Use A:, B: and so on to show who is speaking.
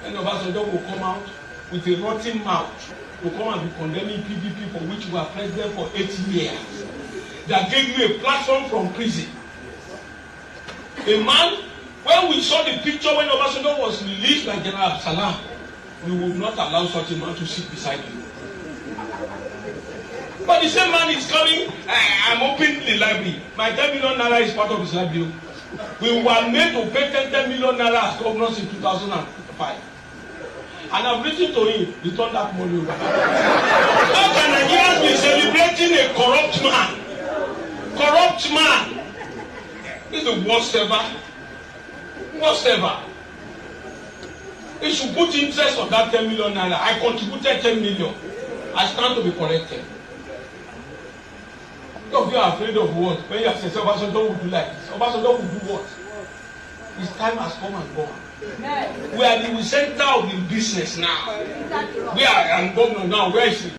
A: And Obasanjo will come out with a rotten mouth to come and be condemning PDP, for which we were president for 8 years. That gave you a platform from prison. A man, when we saw the picture when Obasanjo was released by General Salam, we would not allow such a man to sit beside you. But the same man is coming, I'm opening the library. My 10 million naira is part of his library. We were made to pay 10 million naira as governors in 2005. And I've written to him, return that money over. How can Nigerians be celebrating a corrupt man? Corrupt man. This is the worst ever. Worst ever. He should put interest on that 10 million naira. I contributed 10 million. I stand to be corrected. Some of you are afraid of what? When you have said Obasanjo will do like this. Obasanjo will do what? His time has come and gone. We are in the center of the business now. We are governor now. Where is he?